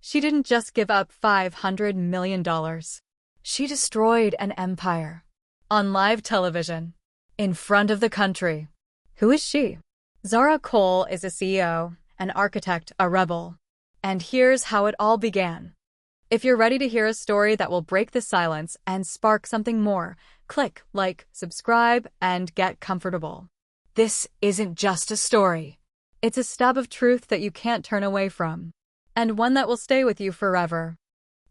She didn't just give up $500 million. She destroyed an empire. On live television. In front of the country. Who is she? Zara Cole is a CEO, an architect, a rebel. And here's how it all began. If you're ready to hear a story that will break the silence and spark something more, click like, subscribe, and get comfortable. This isn't just a story. It's a stab of truth that you can't turn away from. And one that will stay with you forever.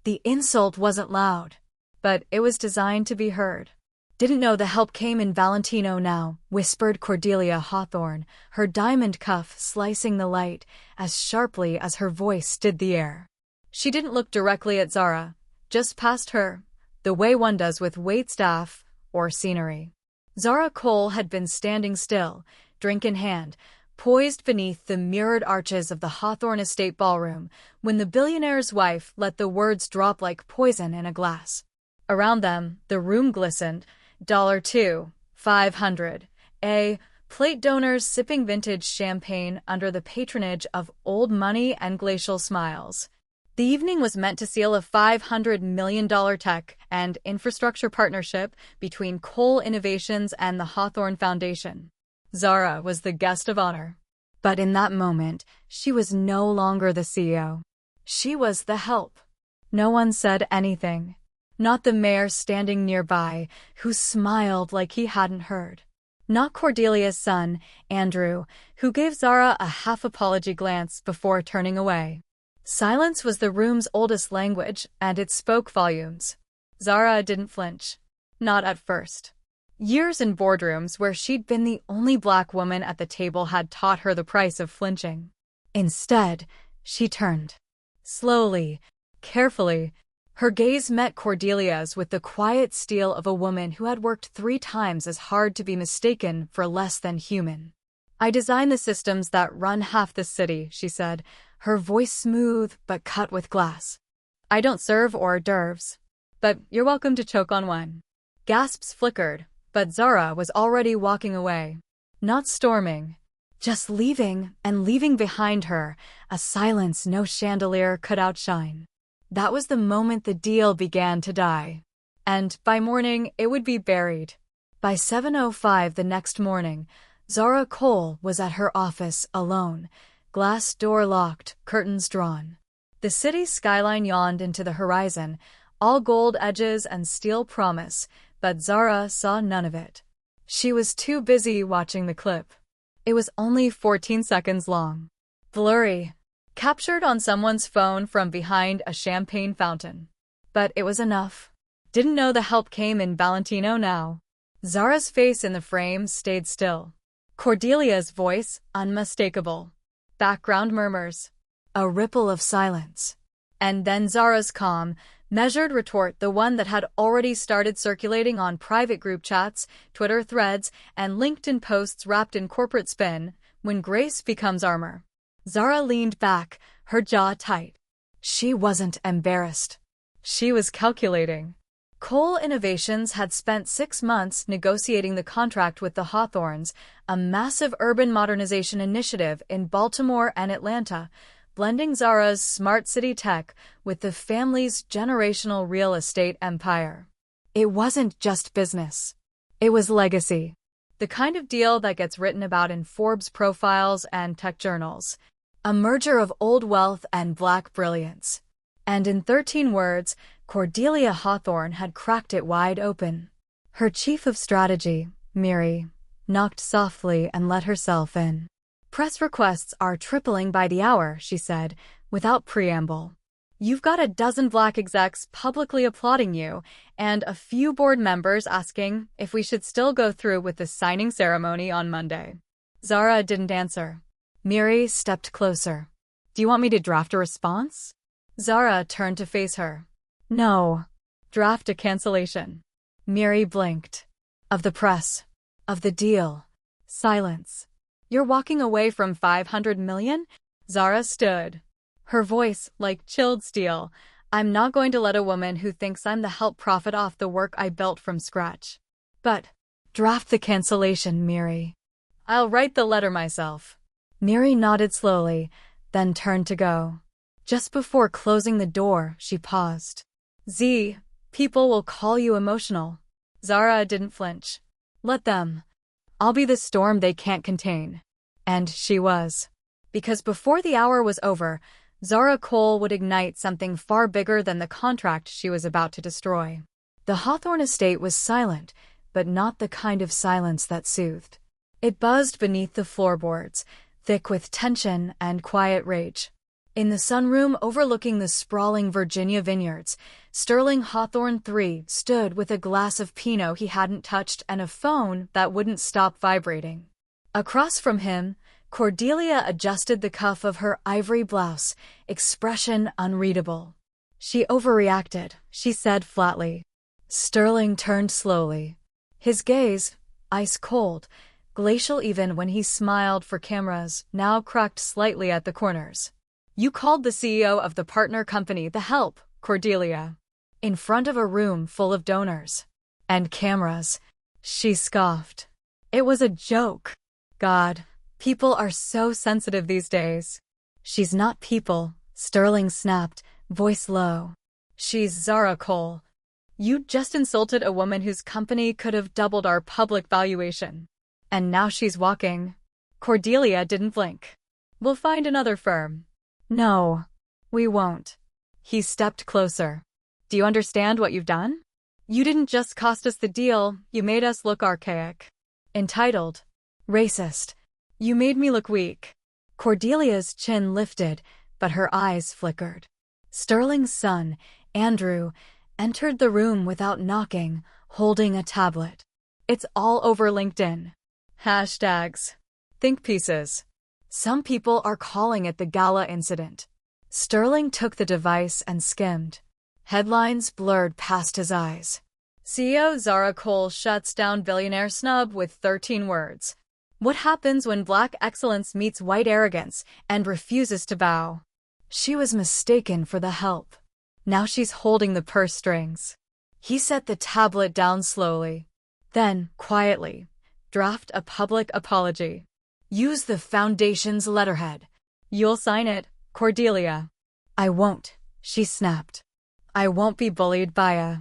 The insult wasn't loud, but it was designed to be heard. Didn't know the help came in Valentino now, whispered Cordelia Hawthorne, her diamond cuff slicing the light as sharply as her voice did the air. She didn't look directly at Zara, just past her, the way one does with waitstaff or scenery. Zara Cole had been standing still, drink in hand, poised beneath the mirrored arches of the Hawthorne Estate ballroom when the billionaire's wife let the words drop like poison in a glass. Around them, the room glistened, $2, $500, plate donors sipping vintage champagne under the patronage of old money and glacial smiles. The evening was meant to seal a $500 million tech and infrastructure partnership between Cole Innovations and the Hawthorne Foundation. Zara was the guest of honor. But in that moment, she was no longer the CEO. She was the help. No one said anything. Not the mayor standing nearby, who smiled like he hadn't heard. Not Cordelia's son, Andrew, who gave Zara a half-apology glance before turning away. Silence was the room's oldest language, and it spoke volumes. Zara didn't flinch. Not at first. Years in boardrooms where she'd been the only black woman at the table had taught her the price of flinching. Instead, she turned. Slowly, carefully, her gaze met Cordelia's with the quiet steel of a woman who had worked 3 times as hard to be mistaken for less than human. I design the systems that run half the city, she said, her voice smooth but cut with glass. I don't serve hors d'oeuvres, but you're welcome to choke on one. Gasps flickered, but Zara was already walking away. Not storming, just leaving, and leaving behind her a silence no chandelier could outshine. That was the moment the deal began to die. And by morning, it would be buried. By 7:05 the next morning, Zara Cole was at her office alone, glass door locked, curtains drawn. The city's skyline yawned into the horizon, all gold edges and steel promise, but Zara saw none of it. She was too busy watching the clip. It was only 14 seconds long. Blurry. Captured on someone's phone from behind a champagne fountain. But it was enough. Didn't know the help came in Valentino now. Zara's face in the frame stayed still. Cordelia's voice, unmistakable. Background murmurs. A ripple of silence. And then Zara's calm, measured retort, the one that had already started circulating on private group chats, Twitter threads, and LinkedIn posts wrapped in corporate spin, when grace becomes armor. Zara leaned back, her jaw tight. She wasn't embarrassed. She was calculating. Cole Innovations had spent 6 months negotiating the contract with the Hawthorns, a massive urban modernization initiative in Baltimore and Atlanta, blending Zara's smart city tech with the family's generational real estate empire. It wasn't just business. It was legacy. The kind of deal that gets written about in Forbes profiles and tech journals. A merger of old wealth and black brilliance. And in 13 words, Cordelia Hawthorne had cracked it wide open. Her chief of strategy, Miri, knocked softly and let herself in. Press requests are tripling by the hour, she said, without preamble. You've got a dozen black execs publicly applauding you, and a few board members asking if we should still go through with the signing ceremony on Monday. Zara didn't answer. Miri stepped closer. Do you want me to draft a response? Zara turned to face her. No. Draft a cancellation. Miri blinked. Of the press. Of the deal. Silence. You're walking away from $500 million? Zara stood. Her voice, like chilled steel. I'm not going to let a woman who thinks I'm the help profit off the work I built from scratch. But, draft the cancellation, Miri. I'll write the letter myself. Miri nodded slowly, then turned to go. Just before closing the door, she paused. Z, people will call you emotional. Zara didn't flinch. Let them. I'll be the storm they can't contain. And she was. Because before the hour was over, Zara Cole would ignite something far bigger than the contract she was about to destroy. The Hawthorne estate was silent, but not the kind of silence that soothed. It buzzed beneath the floorboards, thick with tension and quiet rage. In the sunroom overlooking the sprawling Virginia vineyards, Sterling Hawthorne III stood with a glass of Pinot he hadn't touched and a phone that wouldn't stop vibrating. Across from him, Cordelia adjusted the cuff of her ivory blouse, expression unreadable. She overreacted, she said flatly. Sterling turned slowly. His gaze, ice cold, glacial even when he smiled for cameras, now cracked slightly at the corners. You called the CEO of the partner company the help, Cordelia. In front of a room full of donors. And cameras. She scoffed. It was a joke. God, people are so sensitive these days. She's not people, Sterling snapped, voice low. She's Zara Cole. You just insulted a woman whose company could have doubled our public valuation. And now she's walking. Cordelia didn't blink. We'll find another firm. No, we won't. He stepped closer. Do you understand what you've done? You didn't just cost us the deal, you made us look archaic. Entitled. Racist. You made me look weak. Cordelia's chin lifted, but her eyes flickered. Sterling's son, Andrew, entered the room without knocking, holding a tablet. It's all over LinkedIn. Hashtags. Think pieces. Some people are calling it the gala incident. Sterling took the device and skimmed. Headlines blurred past his eyes. CEO Zara Cole shuts down billionaire snub with 13 words. What happens when black excellence meets white arrogance and refuses to bow? She was mistaken for the help. Now she's holding the purse strings. He set the tablet down slowly. Then, quietly, draft a public apology. Use the foundation's letterhead. You'll sign it, Cordelia. I won't, she snapped. I won't be bullied by a...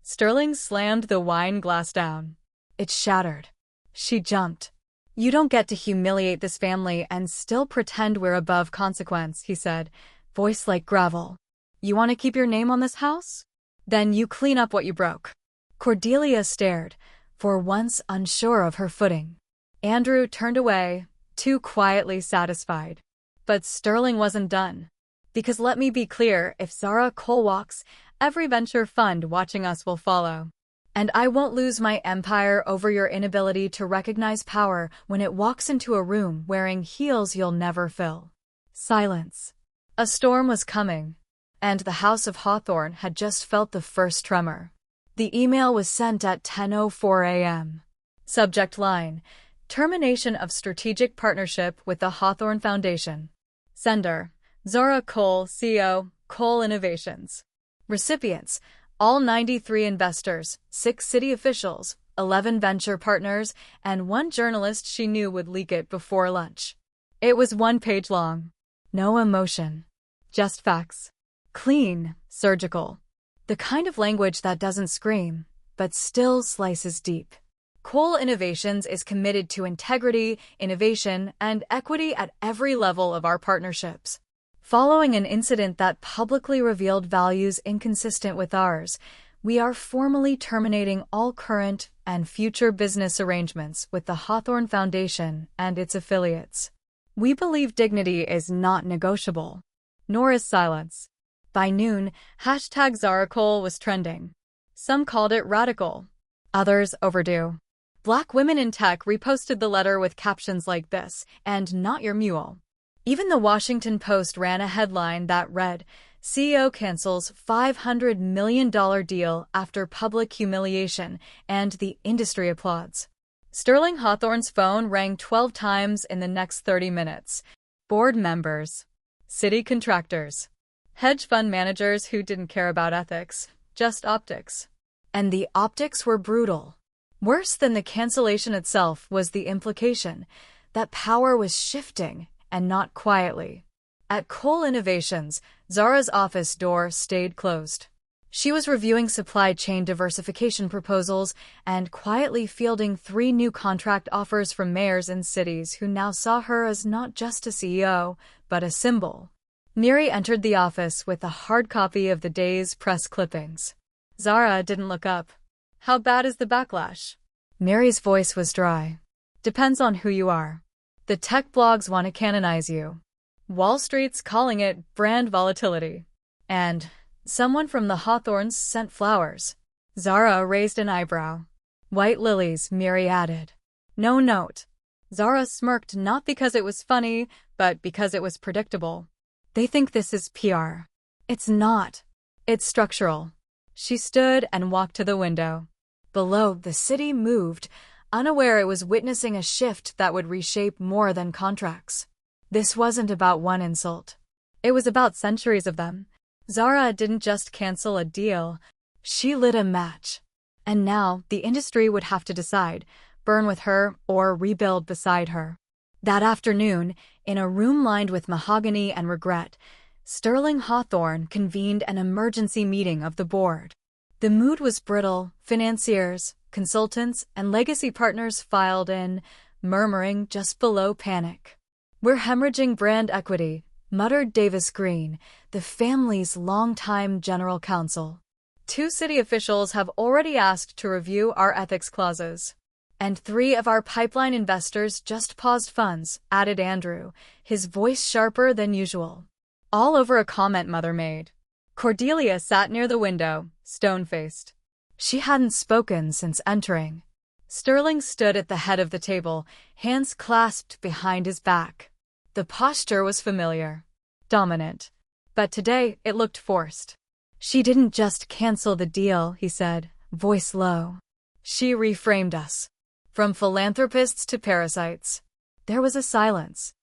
Sterling slammed the wine glass down. It shattered. She jumped. You don't get to humiliate this family and still pretend we're above consequence, he said, voice like gravel. You want to keep your name on this house? Then you clean up what you broke. Cordelia stared, for once unsure of her footing. Andrew turned away, too quietly satisfied. But Sterling wasn't done. Because let me be clear, if Zara Cole walks, every venture fund watching us will follow. And I won't lose my empire over your inability to recognize power when it walks into a room wearing heels you'll never fill. Silence. A storm was coming. And the House of Hawthorne had just felt the first tremor. The email was sent at 10:04 a.m. Subject line: Termination of strategic partnership with the Hawthorne Foundation. Sender: Zara Cole, CEO, Cole Innovations. Recipients: all 93 investors, 6 city officials, 11 venture partners, and 1 journalist she knew would leak it before lunch. It was 1 page long. No emotion. Just facts. Clean, surgical. The kind of language that doesn't scream, but still slices deep. Cole Innovations is committed to integrity, innovation, and equity at every level of our partnerships. Following an incident that publicly revealed values inconsistent with ours, we are formally terminating all current and future business arrangements with the Hawthorne Foundation and its affiliates. We believe dignity is not negotiable, nor is silence. By noon, #Zara Cole was trending. Some called it radical, others overdue. Black women in tech reposted the letter with captions like this, and not your mule. Even the Washington Post ran a headline that read, CEO cancels $500 million deal after public humiliation, and the industry applauds. Sterling Hawthorne's phone rang 12 times in the next 30 minutes. Board members, city contractors, hedge fund managers who didn't care about ethics, just optics. And the optics were brutal. Worse than the cancellation itself was the implication that power was shifting, and not quietly. At Cole Innovations, Zara's office door stayed closed. She was reviewing supply chain diversification proposals and quietly fielding 3 new contract offers from mayors in cities who now saw her as not just a CEO, but a symbol. Neri entered the office with a hard copy of the day's press clippings. Zara didn't look up. How bad is the backlash? Neri's voice was dry. Depends on who you are. The tech blogs want to canonize you. Wall Street's calling it brand volatility. And someone from the Hawthorns sent flowers. Zara raised an eyebrow. White lilies, Neri added. No note. Zara smirked not because it was funny, but because it was predictable. They think this is PR. It's not. It's structural. She stood and walked to the window. Below, the city moved, unaware it was witnessing a shift that would reshape more than contracts. This wasn't about one insult. It was about centuries of them. Zara didn't just cancel a deal. She lit a match. And now, the industry would have to decide, burn with her or rebuild beside her. That afternoon, in a room lined with mahogany and regret, Sterling Hawthorne convened an emergency meeting of the board. The mood was brittle. Financiers, consultants, and legacy partners filed in, murmuring just below panic. We're hemorrhaging brand equity, muttered Davis Green, the family's longtime general counsel. 2 city officials have already asked to review our ethics clauses. And 3 of our pipeline investors just paused funds, added Andrew, his voice sharper than usual. All over a comment Mother made. Cordelia sat near the window, stone-faced. She hadn't spoken since entering. Sterling stood at the head of the table, hands clasped behind his back. The posture was familiar, dominant. But today, it looked forced. She didn't just cancel the deal, he said, voice low. She reframed us. From philanthropists to parasites. There was a silence.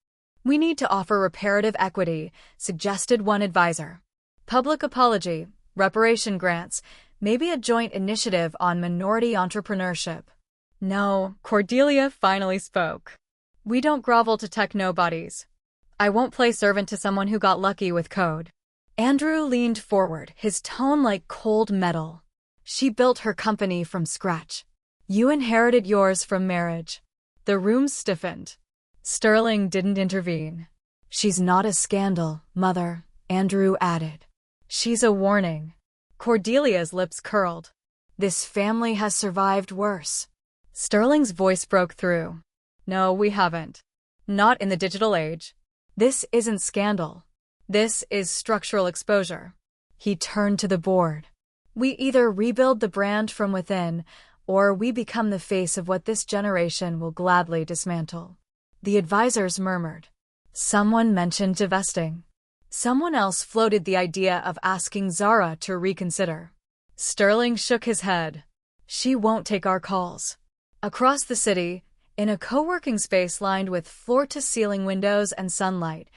We need to offer reparative equity, suggested one advisor. Public apology, reparation grants, maybe a joint initiative on minority entrepreneurship. No, Cordelia finally spoke. We don't grovel to tech nobodies. I won't play servant to someone who got lucky with code. Andrew leaned forward, his tone like cold metal. She built her company from scratch. You inherited yours from marriage. The room stiffened. Sterling didn't intervene. She's not a scandal, Mother, Andrew added. She's a warning. Cordelia's lips curled. This family has survived worse. Sterling's voice broke through. No, we haven't. Not in the digital age. This isn't scandal. This is structural exposure. He turned to the board. We either rebuild the brand from within, or we become the face of what this generation will gladly dismantle. The advisors murmured. Someone mentioned divesting. Someone else floated the idea of asking Zara to reconsider. Sterling shook his head. She won't take our calls. Across the city, in a co-working space lined with floor-to-ceiling windows and sunlight,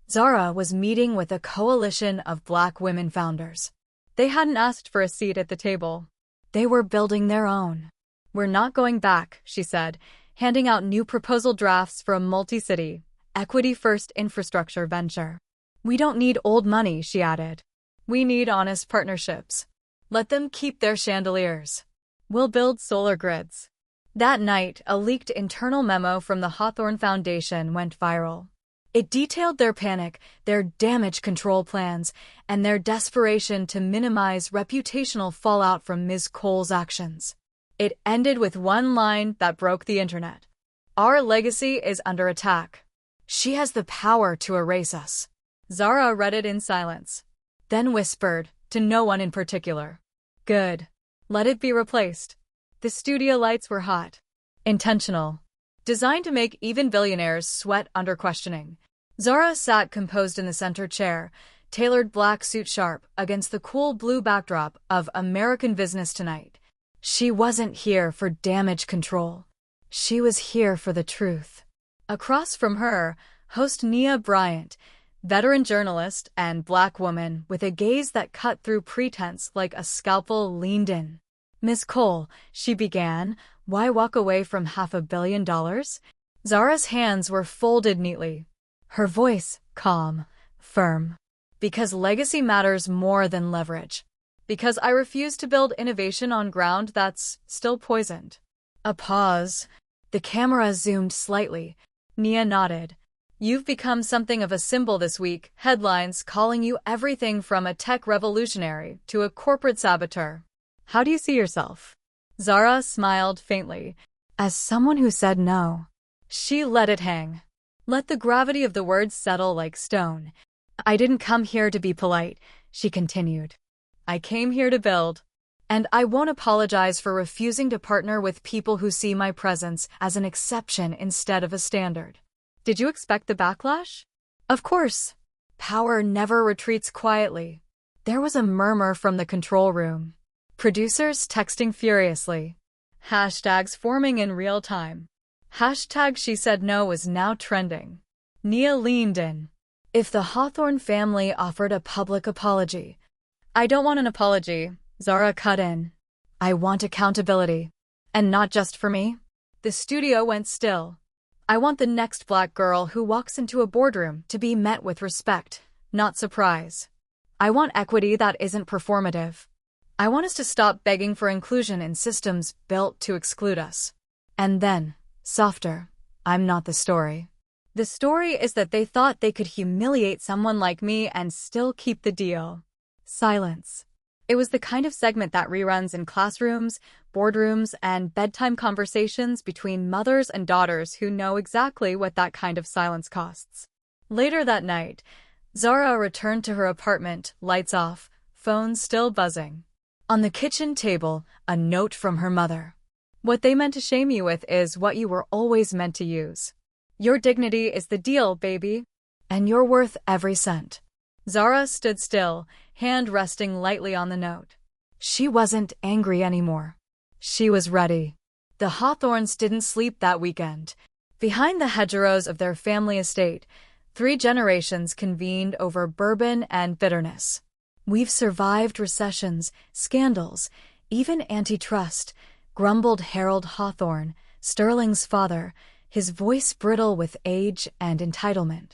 Zara was meeting with a coalition of Black women founders. They hadn't asked for a seat at the table. They were building their own. We're not going back, she said, handing out new proposal drafts for a multi-city, equity-first infrastructure venture. We don't need old money, she added. We need honest partnerships. Let them keep their chandeliers. We'll build solar grids. That night, a leaked internal memo from the Hawthorne Foundation went viral. It detailed their panic, their damage control plans, and their desperation to minimize reputational fallout from Ms. Cole's actions. It ended with one line that broke the internet. Our legacy is under attack. She has the power to erase us. Zara read it in silence, then whispered, to no one in particular. Good. Let it be replaced. The studio lights were hot. Intentional. Designed to make even billionaires sweat under questioning. Zara sat composed in the center chair, tailored black suit sharp against the cool blue backdrop of American Business Tonight. She wasn't here for damage control. She was here for the truth. Across from her, host Nia Bryant, veteran journalist and Black woman with a gaze that cut through pretense like a scalpel, leaned in. Miss Cole, she began, why walk away from $500 million? Zara's hands were folded neatly. Her voice, calm, Firm. Because legacy matters more than leverage. Because I refuse to build innovation on ground that's still poisoned. A pause. The camera zoomed slightly. Nia nodded. You've become something of a symbol this week, headlines calling you everything from a tech revolutionary to a corporate saboteur. How do you see yourself? Zara smiled faintly. As someone who said no. She let it hang. Let the gravity of the words settle like stone. I didn't come here to be polite, she continued. I came here to build. And I won't apologize for refusing to partner with people who see my presence as an exception instead of a standard. Did you expect the backlash? Of course. Power never retreats quietly. There was a murmur from the control room. Producers texting furiously. Hashtags forming in real time. Hashtag she said no was now trending. Nia leaned in. If the Hawthorne family offered a public apology. I don't want an apology, Zara cut in. I want accountability. And not just for me. The studio went still. I want the next black girl who walks into a boardroom to be met with respect, not surprise. I want equity that isn't performative. I want us to stop begging for inclusion in systems built to exclude us. And then, softer, I'm not the story. The story is that they thought they could humiliate someone like me and still keep the deal. Silence. It was the kind of segment that reruns in classrooms, boardrooms, and bedtime conversations between mothers and daughters who know exactly what that kind of silence costs. Later that night, Zara returned to her apartment, lights off, phone still buzzing. On the kitchen table, a note from her mother. What they meant to shame you with is what you were always meant to use. Your dignity is the deal, baby. And you're worth every cent. Zara stood still, hand resting lightly on the note. She wasn't angry anymore. She was ready. The Hawthorns didn't sleep that weekend. Behind the hedgerows of their family estate, 3 generations convened over bourbon and bitterness. We've survived recessions, scandals, even antitrust, grumbled Harold Hawthorne, Sterling's father, his voice brittle with age and entitlement.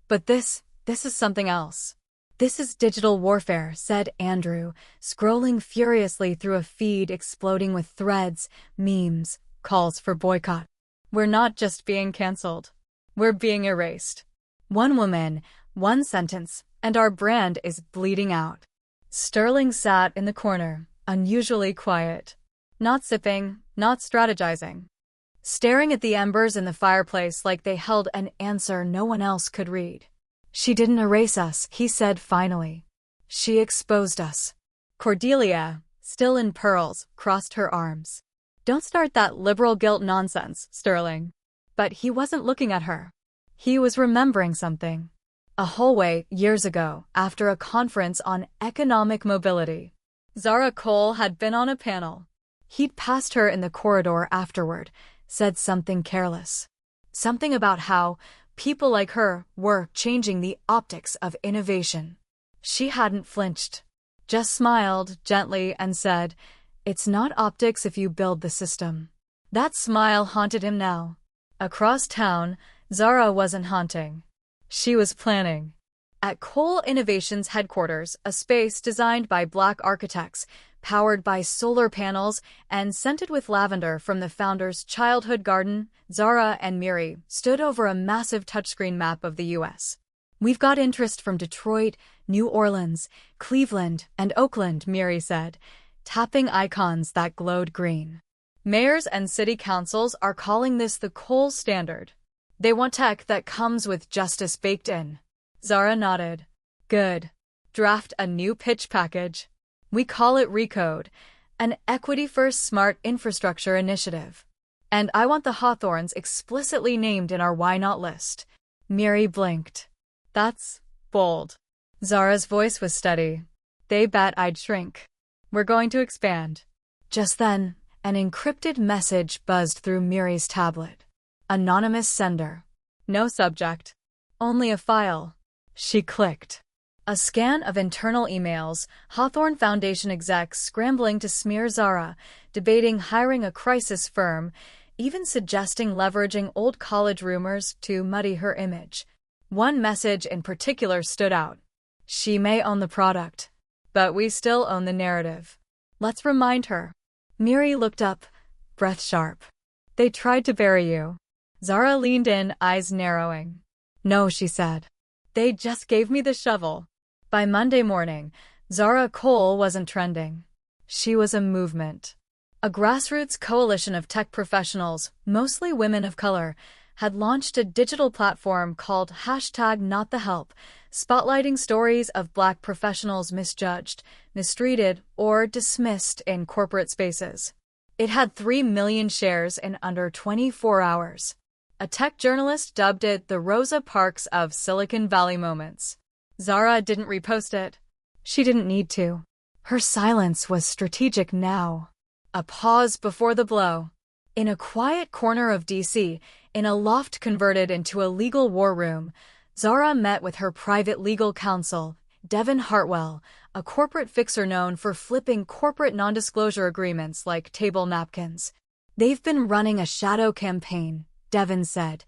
But this is something else. This is digital warfare, said Andrew, scrolling furiously through a feed exploding with threads, memes, calls for boycott. We're not just being canceled. We're being erased. One woman, one sentence, and our brand is bleeding out. Sterling sat in the corner, unusually quiet. Not sipping, not strategizing. Staring at the embers in the fireplace like they held an answer no one else could read. She didn't erase us, he said finally. She exposed us. Cordelia, still in pearls, crossed her arms. Don't start that liberal guilt nonsense, Sterling. But he wasn't looking at her. He was remembering something. A hallway, years ago, after a conference on economic mobility. Zara Cole had been on a panel. He'd passed her in the corridor afterward, said something careless. Something about how people like her were changing the optics of innovation. She hadn't flinched, just smiled gently and said, "It's not optics if you build the system." That smile haunted him now. Across town, Zara wasn't haunting. She was planning. At Cole Innovations headquarters, a space designed by Black architects, powered by solar panels, and scented with lavender from the founder's childhood garden, Zara and Miri stood over a massive touchscreen map of the U.S. We've got interest from Detroit, New Orleans, Cleveland, and Oakland, Miri said, tapping icons that glowed green. Mayors and city councils are calling this the Cole standard. They want tech that comes with justice baked in. Zara nodded. Good. Draft a new pitch package. We call it Recode, an equity-first smart infrastructure initiative. And I want the Hawthorns explicitly named in our why not list. Miri blinked. That's bold. Zara's voice was steady. They bet I'd shrink. We're going to expand. Just then, an encrypted message buzzed through Miri's tablet. Anonymous sender. No subject. Only a file. She clicked. A scan of internal emails, Hawthorne Foundation execs scrambling to smear Zara, debating hiring a crisis firm, even suggesting leveraging old college rumors to muddy her image. One message in particular stood out. She may own the product, but we still own the narrative. Let's remind her. Miri looked up, breath sharp. They tried to bury you. Zara leaned in, eyes narrowing. No, she said. They just gave me the shovel. By Monday morning, Zara Cole wasn't trending. She was a movement. A grassroots coalition of tech professionals, mostly women of color, had launched a digital platform called #NotTheHelp, spotlighting stories of Black professionals misjudged, mistreated, or dismissed in corporate spaces. It had 3 million shares in under 24 hours. A tech journalist dubbed it the Rosa Parks of Silicon Valley moments. Zara didn't repost it. She didn't need to. Her silence was strategic now. A pause before the blow. In a quiet corner of D.C., in a loft converted into a legal war room, Zara met with her private legal counsel, Devin Hartwell, a corporate fixer known for flipping corporate non-disclosure agreements like table napkins. They've been running a shadow campaign, Devin said,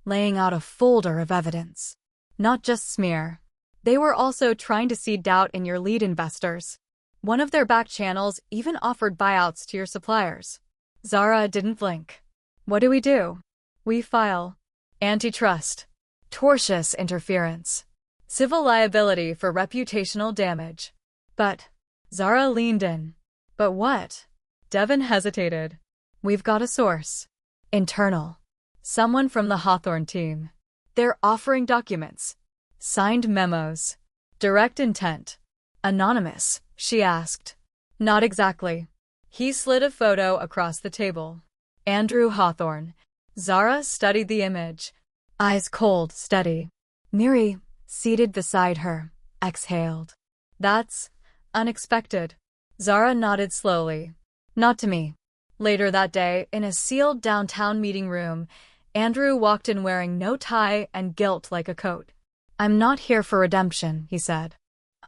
laying out a folder of evidence. Not just smear. They were also trying to seed doubt in your lead investors. One of their back channels even offered buyouts to your suppliers. Zara didn't blink. What do? We file antitrust, tortious interference, civil liability for reputational damage. But Zara leaned in. But what? Devin hesitated. We've got a source. Internal. Someone from the Hawthorne team. They're offering documents. Signed memos. Direct intent. Anonymous, she asked. Not exactly. He slid a photo across the table. Andrew Hawthorne. Zara studied the image. Eyes cold, steady. Miri, seated beside her, exhaled. That's unexpected. Zara nodded slowly. Not to me. Later that day, in a sealed downtown meeting room, Andrew walked in wearing no tie and guilt like a coat. I'm not here for redemption, he said.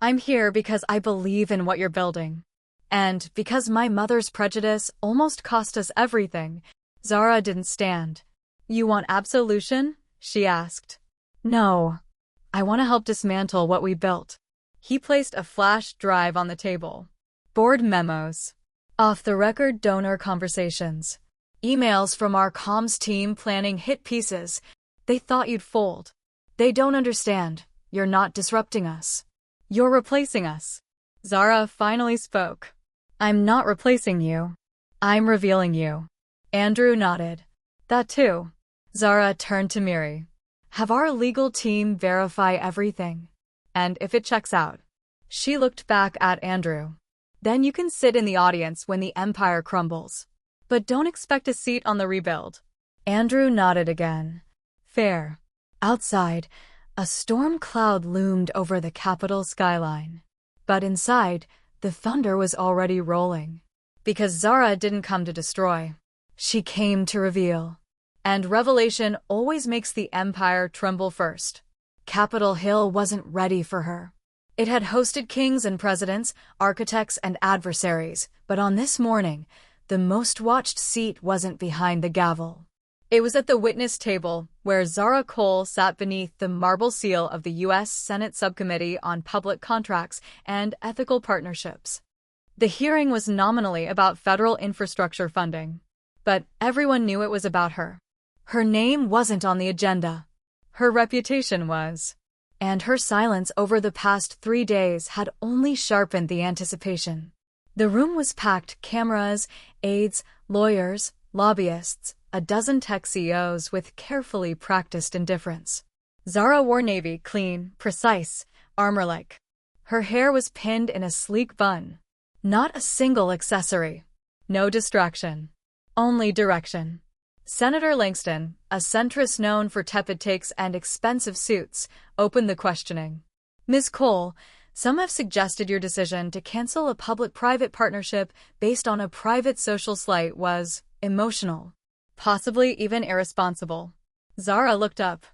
I'm here because I believe in what you're building. And because my mother's prejudice almost cost us everything. Zara didn't stand. You want absolution? She asked. No. I want to help dismantle what we built. He placed a flash drive on the table. Board memos. Off-the-record donor conversations. Emails from our comms team planning hit pieces. They thought you'd fold. They don't understand. You're not disrupting us. You're replacing us. Zara finally spoke. I'm not replacing you. I'm revealing you. Andrew nodded. That too. Zara turned to Miri. Have our legal team verify everything. And if it checks out. She looked back at Andrew. Then you can sit in the audience when the empire crumbles. But don't expect a seat on the rebuild. Andrew nodded again. Fair. Outside, a storm cloud loomed over the Capitol skyline. But inside, the thunder was already rolling. Because Zara didn't come to destroy. She came to reveal. And revelation always makes the empire tremble first. Capitol Hill wasn't ready for her. It had hosted kings and presidents, architects and adversaries, but on this morning, the most watched seat wasn't behind the gavel. It was at the witness table, where Zara Cole sat beneath the marble seal of the U.S. Senate Subcommittee on Public Contracts and Ethical Partnerships. The hearing was nominally about federal infrastructure funding. But everyone knew it was about her. Her name wasn't on the agenda. Her reputation was. And her silence over the past 3 days had only sharpened the anticipation. The room was packed: cameras, aides, lawyers, lobbyists, a dozen tech CEOs with carefully practiced indifference. Zara wore navy, clean, precise, armor-like. Her hair was pinned in a sleek bun. Not a single accessory. No distraction. Only direction. Senator Langston, a centrist known for tepid takes and expensive suits, opened the questioning. Ms. Cole, some have suggested your decision to cancel a public-private partnership based on a private social slight was emotional. Possibly even irresponsible. Zara looked up.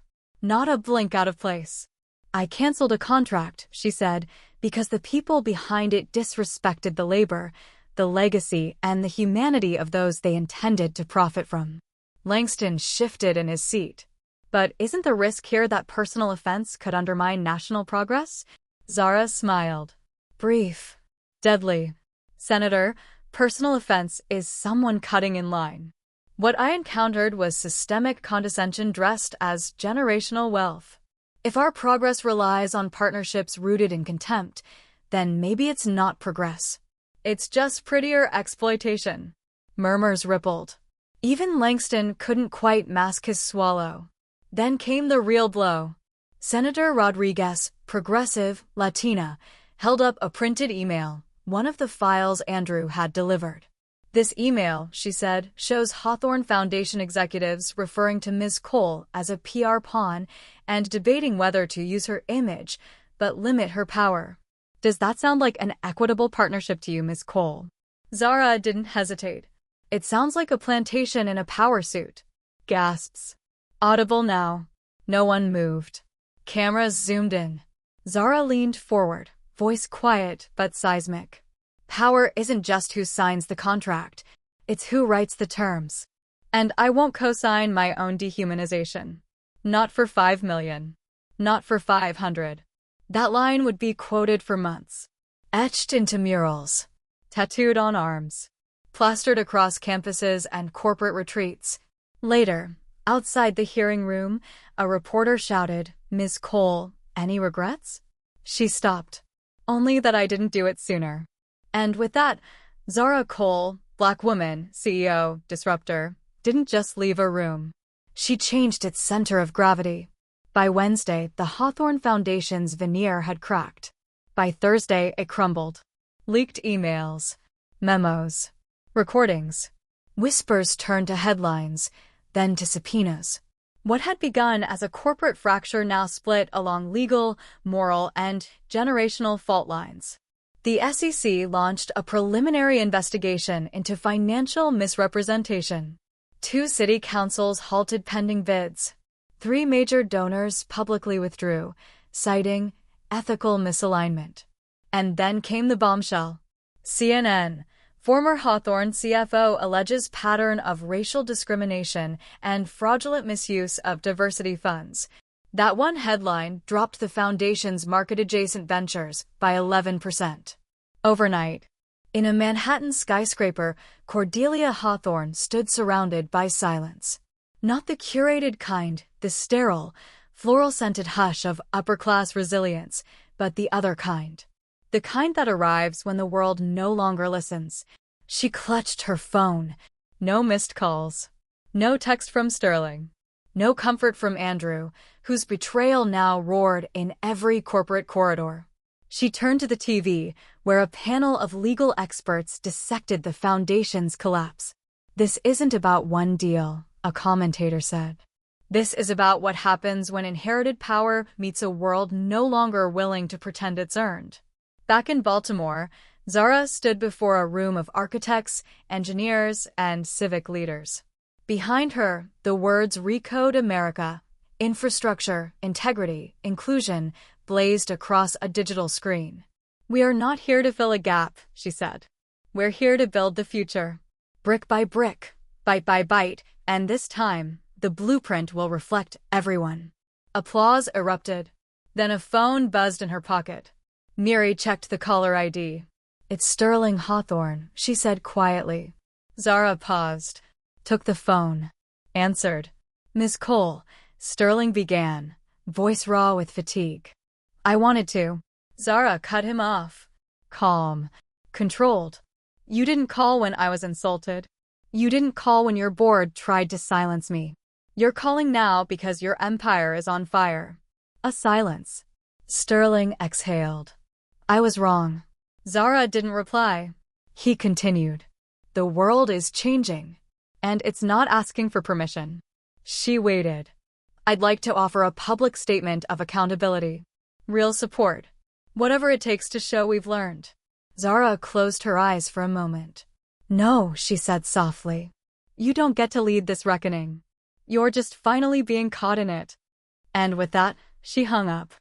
Not a blink out of place. I canceled a contract, she said, because the people behind it disrespected the labor, the legacy, and the humanity of those they intended to profit from. Langston shifted in his seat. But isn't the risk here that personal offense could undermine national progress? Zara smiled. Brief. Deadly. Senator, personal offense is someone cutting in line. What I encountered was systemic condescension dressed as generational wealth. If our progress relies on partnerships rooted in contempt, then maybe it's not progress. It's just prettier exploitation. Murmurs rippled. Even Langston couldn't quite mask his swallow. Then came the real blow. Senator Rodriguez, progressive, Latina, held up a printed email, one of the files Andrew had delivered. This email, she said, shows Hawthorne Foundation executives referring to Ms. Cole as a PR pawn and debating whether to use her image but limit her power. Does that sound like an equitable partnership to you, Ms. Cole? Zara didn't hesitate. It sounds like a plantation in a power suit. Gasps. Audible now. No one moved. Cameras zoomed in. Zara leaned forward, voice quiet but seismic. Power isn't just who signs the contract, it's who writes the terms. And I won't co-sign my own dehumanization. Not for 5 million. Not for 500. That line would be quoted for months. Etched into murals. Tattooed on arms. Plastered across campuses and corporate retreats. Later, outside the hearing room, a reporter shouted, Ms. Cole, any regrets? She stopped. Only that I didn't do it sooner. And with that, Zara Cole, Black woman, CEO, disruptor, didn't just leave a room. She changed its center of gravity. By Wednesday, the Hawthorne Foundation's veneer had cracked. By Thursday, it crumbled. Leaked emails, memos, recordings. Whispers turned to headlines, then to subpoenas. What had begun as a corporate fracture now split along legal, moral, and generational fault lines. The SEC launched a preliminary investigation into financial misrepresentation. 2 city councils halted pending bids. 3 major donors publicly withdrew, citing ethical misalignment. And then came the bombshell. CNN. Former Hawthorne CFO alleges pattern of racial discrimination and fraudulent misuse of diversity funds. That one headline dropped the foundation's market-adjacent ventures by 11%. Overnight, in a Manhattan skyscraper, Cordelia Hawthorne stood surrounded by silence. Not the curated kind, the sterile, floral-scented hush of upper-class resilience, but the other kind. The kind that arrives when the world no longer listens. She clutched her phone. No missed calls. No text from Sterling. No comfort from Andrew, whose betrayal now roared in every corporate corridor. She turned to the TV, where a panel of legal experts dissected the foundation's collapse. This isn't about one deal, a commentator said. This is about what happens when inherited power meets a world no longer willing to pretend it's earned. Back in Baltimore, Zara stood before a room of architects, engineers, and civic leaders. Behind her, the words Recode America, infrastructure, integrity, inclusion, blazed across a digital screen. We are not here to fill a gap, she said. We're here to build the future. Brick by brick, bite by bite, and this time, the blueprint will reflect everyone. Applause erupted. Then a phone buzzed in her pocket. Miri checked the caller ID. It's Sterling Hawthorne, she said quietly. Zara paused, took the phone, answered. Ms. Cole, Sterling began, voice raw with fatigue. I wanted to. Zara cut him off. Calm, controlled. You didn't call when I was insulted. You didn't call when your board tried to silence me. You're calling now because your empire is on fire. A silence. Sterling exhaled. I was wrong. Zara didn't reply. He continued. The world is changing, and it's not asking for permission. She waited. I'd like to offer a public statement of accountability. Real support. Whatever it takes to show we've learned. Zara closed her eyes for a moment. No, she said softly. You don't get to lead this reckoning. You're just finally being caught in it. And with that, she hung up.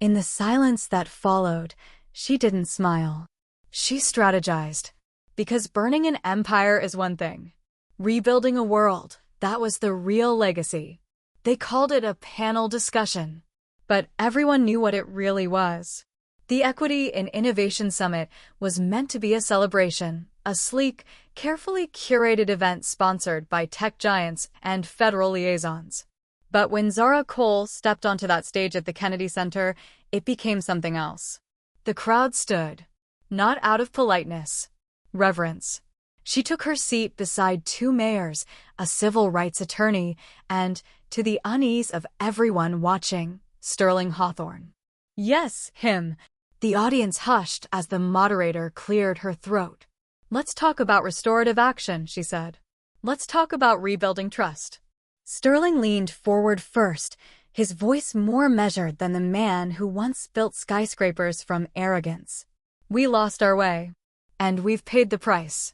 In the silence that followed, she didn't smile. She strategized. Because burning an empire is one thing. Rebuilding a world, that was the real legacy. They called it a panel discussion, but everyone knew what it really was. The Equity in Innovation Summit was meant to be a celebration, a sleek, carefully curated event sponsored by tech giants and federal liaisons. But when Zara Cole stepped onto that stage at the Kennedy Center, it became something else. The crowd stood, not out of politeness, reverence. She took her seat beside two mayors, a civil rights attorney, and, to the unease of everyone watching, Sterling Hawthorne. Yes, him. The audience hushed as the moderator cleared her throat. Let's talk about restorative action, she said. Let's talk about rebuilding trust. Sterling leaned forward first, his voice more measured than the man who once built skyscrapers from arrogance. We lost our way, and we've paid the price.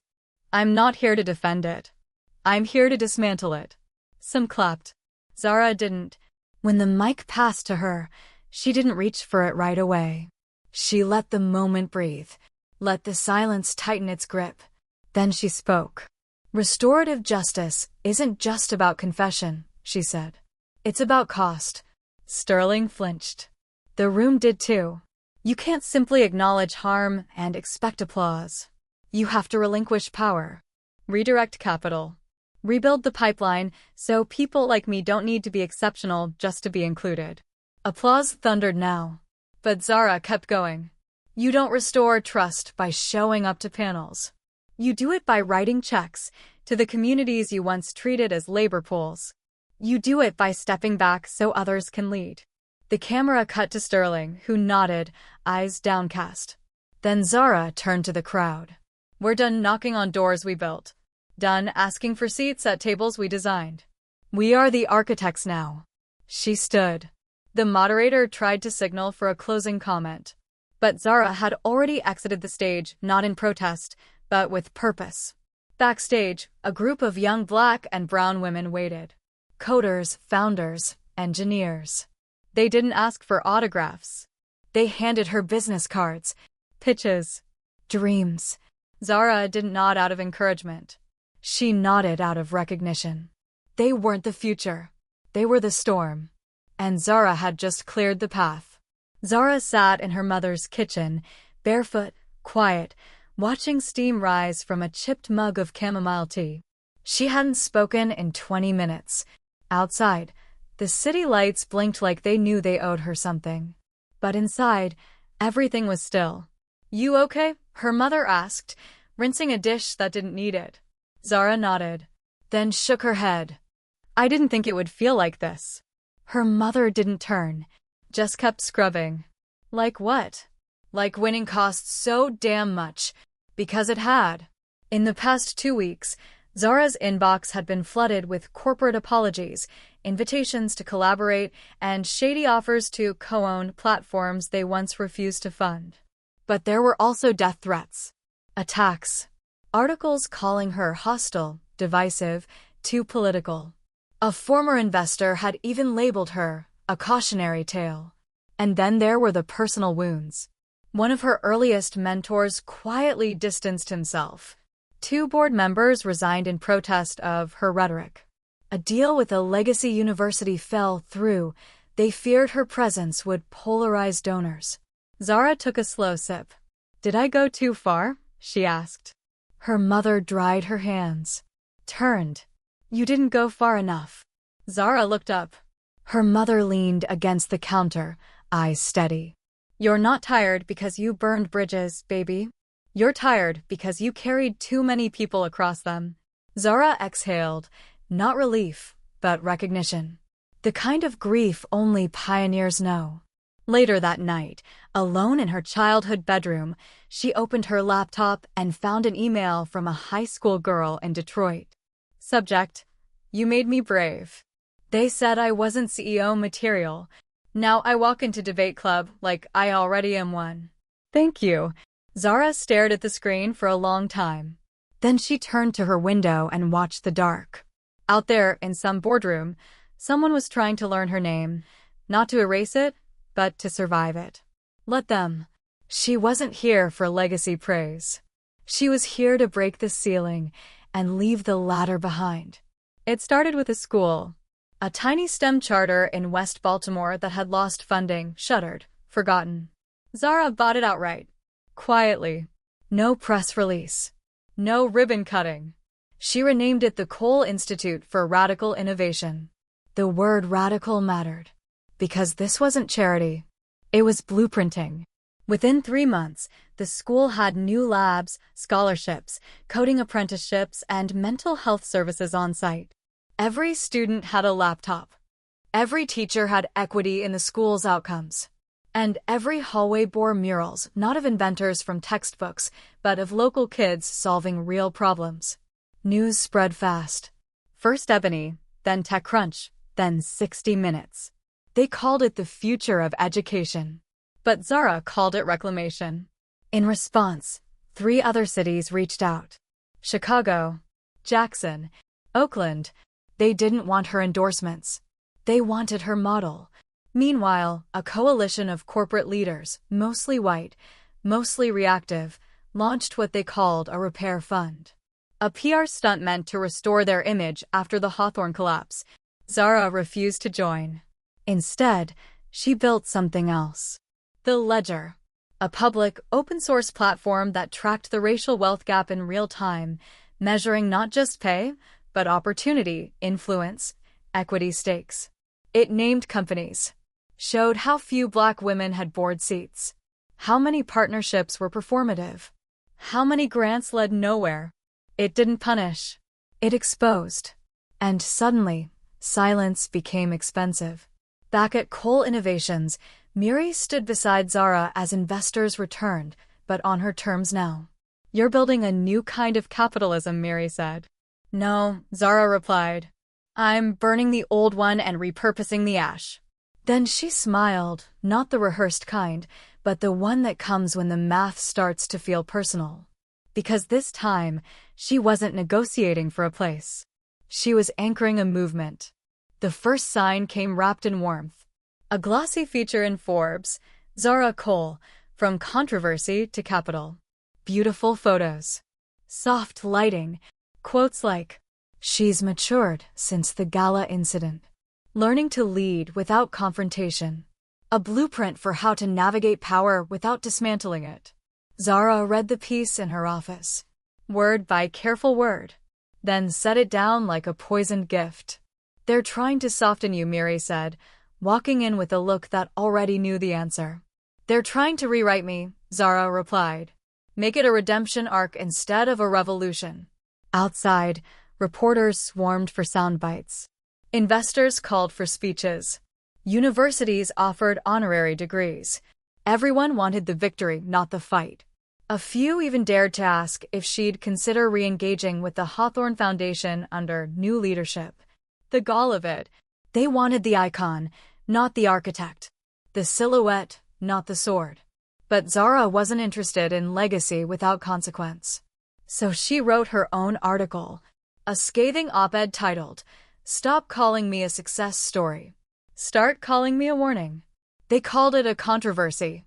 I'm not here to defend it. I'm here to dismantle it. Some clapped. Zara didn't. When the mic passed to her, she didn't reach for it right away. She let the moment breathe, let the silence tighten its grip. Then she spoke. Restorative justice isn't just about confession, she said. It's about cost. Sterling flinched. The room did too. You can't simply acknowledge harm and expect applause. You have to relinquish power, redirect capital, rebuild the pipeline so people like me don't need to be exceptional just to be included. Applause thundered now. But Zara kept going. You don't restore trust by showing up to panels. You do it by writing checks to the communities you once treated as labor pools. You do it by stepping back so others can lead. The camera cut to Sterling, who nodded, eyes downcast. Then Zara turned to the crowd. We're done knocking on doors we built. Done asking for seats at tables we designed. We are the architects now. She stood. The moderator tried to signal for a closing comment. But Zara had already exited the stage, not in protest, but with purpose. Backstage, a group of young black and brown women waited. Coders, founders, engineers. They didn't ask for autographs. They handed her business cards, pitches, dreams. Zara didn't nod out of encouragement. She nodded out of recognition. They weren't the future. They were the storm. And Zara had just cleared the path. Zara sat in her mother's kitchen, barefoot, quiet, watching steam rise from a chipped mug of chamomile tea. She hadn't spoken in 20 minutes. Outside, the city lights blinked like they knew they owed her something. But inside, everything was still. You okay? Her mother asked, rinsing a dish that didn't need it. Zara nodded, then shook her head. I didn't think it would feel like this. Her mother didn't turn, just kept scrubbing. Like what? Like winning cost so damn much, because it had. In the past 2 weeks, Zara's inbox had been flooded with corporate apologies, invitations to collaborate, and shady offers to co-own platforms they once refused to fund. But there were also death threats, attacks, articles calling her hostile, divisive, too political. A former investor had even labeled her a cautionary tale. And then there were the personal wounds. One of her earliest mentors quietly distanced himself. 2 board members resigned in protest of her rhetoric. A deal with a legacy university fell through. They feared her presence would polarize donors. Zara took a slow sip. Did I go too far? She asked. Her mother dried her hands. Turned. You didn't go far enough. Zara looked up. Her mother leaned against the counter, eyes steady. You're not tired because you burned bridges, baby. You're tired because you carried too many people across them. Zara exhaled, not relief, but recognition. The kind of grief only pioneers know. Later that night, alone in her childhood bedroom, she opened her laptop and found an email from a high school girl in Detroit. Subject: You made me brave. They said I wasn't CEO material. Now I walk into debate club like I already am one. Thank you. Zara stared at the screen for a long time. Then she turned to her window and watched the dark. Out there, in some boardroom, someone was trying to learn her name, not to erase it, but to survive it. Let them. She wasn't here for legacy praise. She was here to break the ceiling and leave the ladder behind. It started with a school, A tiny STEM charter in West Baltimore that had lost funding, shuttered, forgotten. Zara bought it outright. Quietly. No press release. No ribbon cutting. She renamed it the Cole Institute for Radical Innovation. The word radical mattered. Because this wasn't charity. It was blueprinting. Within 3 months, the school had new labs, scholarships, coding apprenticeships, and mental health services on site. Every student had a laptop. Every teacher had equity in the school's outcomes. And every hallway bore murals, not of inventors from textbooks, but of local kids solving real problems. News spread fast. First Ebony, then TechCrunch, then 60 Minutes. They called it the future of education. But Zara called it reclamation. In response, 3 other cities reached out. Chicago, Jackson, Oakland. They didn't want her endorsements. They wanted her model. Meanwhile, a coalition of corporate leaders, mostly white, mostly reactive, launched what they called a repair fund. A PR stunt meant to restore their image after the Hawthorne collapse. Zara refused to join. Instead, she built something else. The Ledger. A public, open-source platform that tracked the racial wealth gap in real time, measuring not just pay, but opportunity, influence, equity stakes. It named companies. Showed how few Black women had board seats. How many partnerships were performative. How many grants led nowhere. It didn't punish. It exposed. And suddenly, silence became expensive. Back at Cole Innovations, Miri stood beside Zara as investors returned, but on her terms now. "You're building a new kind of capitalism," Miri said. "No," Zara replied. "I'm burning the old one and repurposing the ash." Then she smiled, not the rehearsed kind, but the one that comes when the math starts to feel personal. Because this time, she wasn't negotiating for a place. She was anchoring a movement. The first sign came wrapped in warmth. A glossy feature in Forbes, Zara Cole, from controversy to capital. Beautiful photos. Soft lighting. Quotes like, "She's matured since the gala incident. Learning to lead without confrontation. A blueprint for how to navigate power without dismantling it." Zara read the piece in her office. Word by careful word. Then set it down like a poisoned gift. "They're trying to soften you," Miri said, walking in with a look that already knew the answer. "They're trying to rewrite me," Zara replied. "Make it a redemption arc instead of a revolution." Outside, reporters swarmed for sound bites. Investors called for speeches. Universities offered honorary degrees. Everyone wanted the victory, not the fight. A few even dared to ask if she'd consider re-engaging with the Hawthorne Foundation under new leadership. The gall of it. They wanted the icon, not the architect. The silhouette, not the sword. But Zara wasn't interested in legacy without consequence. So she wrote her own article, a scathing op-ed titled, "Stop calling me a success story. Start calling me a warning." They called it a controversy.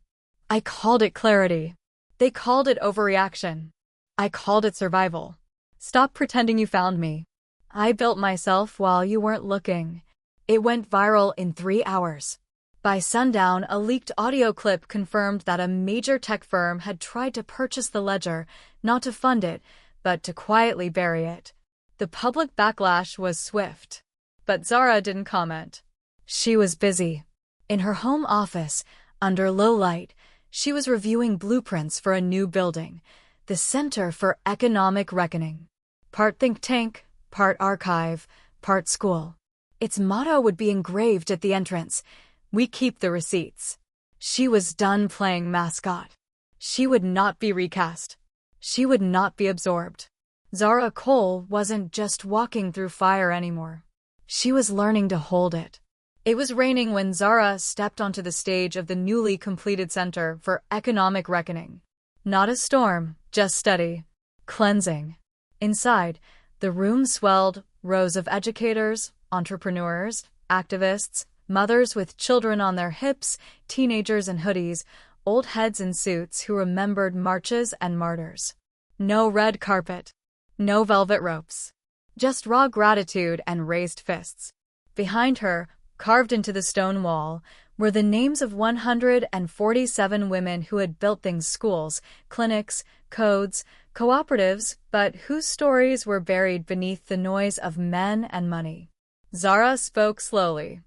I called it clarity. They called it overreaction. I called it survival. "Stop pretending you found me. I built myself while you weren't looking." It went viral in 3 hours. By sundown, a leaked audio clip confirmed that a major tech firm had tried to purchase the Ledger, not to fund it, but to quietly bury it. The public backlash was swift. But Zara didn't comment. She was busy. In her home office, under low light, she was reviewing blueprints for a new building, the Center for Economic Reckoning. Part think tank, part archive, part school. Its motto would be engraved at the entrance, "We keep the receipts." She was done playing mascot. She would not be recast. She would not be absorbed. Zara Cole wasn't just walking through fire anymore. She was learning to hold it. It was raining when Zara stepped onto the stage of the newly completed Center for Economic Reckoning. Not a storm, just steady. Cleansing. Inside, the room swelled, rows of educators, entrepreneurs, activists, mothers with children on their hips, teenagers in hoodies, old heads in suits who remembered marches and martyrs. No red carpet. No velvet ropes. Just raw gratitude and raised fists. Behind her, carved into the stone wall, were the names of 147 women who had built things: schools, clinics, codes, cooperatives, but whose stories were buried beneath the noise of men and money. Zara spoke slowly.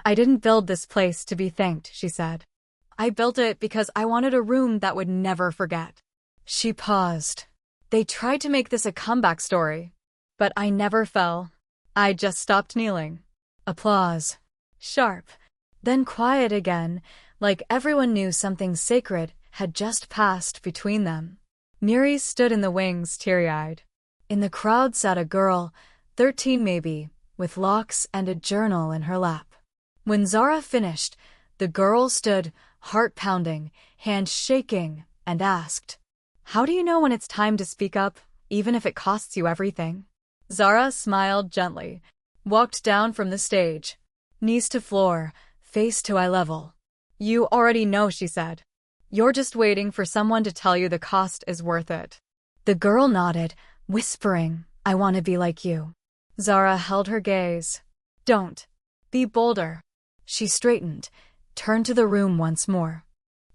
"I didn't build this place to be thanked," she said. "I built it because I wanted a room that would never forget." She paused. "They tried to make this a comeback story, but I never fell. I just stopped kneeling." Applause. Sharp. Then quiet again, like everyone knew something sacred had just passed between them. Miri stood in the wings, teary-eyed. In the crowd sat a girl, 13 maybe, with locks and a journal in her lap. When Zara finished, the girl stood, heart pounding, hand shaking, and asked, "How do you know when it's time to speak up, even if it costs you everything?" Zara smiled gently, walked down from the stage, knees to floor, face to eye level. "You already know," she said. "You're just waiting for someone to tell you the cost is worth it." The girl nodded, whispering, "I want to be like you." Zara held her gaze. "Don't. Be bolder." She straightened, turned to the room once more.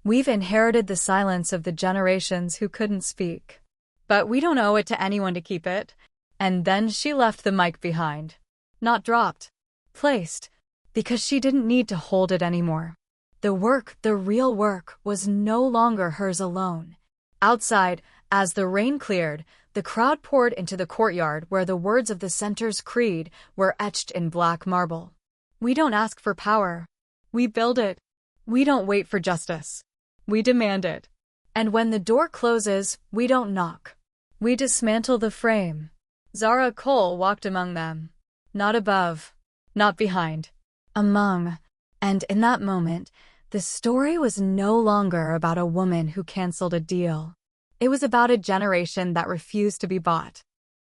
"We've inherited the silence of the generations who couldn't speak. But we don't owe it to anyone to keep it." And then she left the mic behind. Not dropped. Placed. Because she didn't need to hold it anymore. The work, the real work, was no longer hers alone. Outside, as the rain cleared, the crowd poured into the courtyard where the words of the center's creed were etched in black marble. "We don't ask for power. We build it. We don't wait for justice. We demand it. And when the door closes, we don't knock. We dismantle the frame." Zara Cole walked among them. Not above. Not behind. Among. And in that moment, the story was no longer about a woman who canceled a deal. It was about a generation that refused to be bought.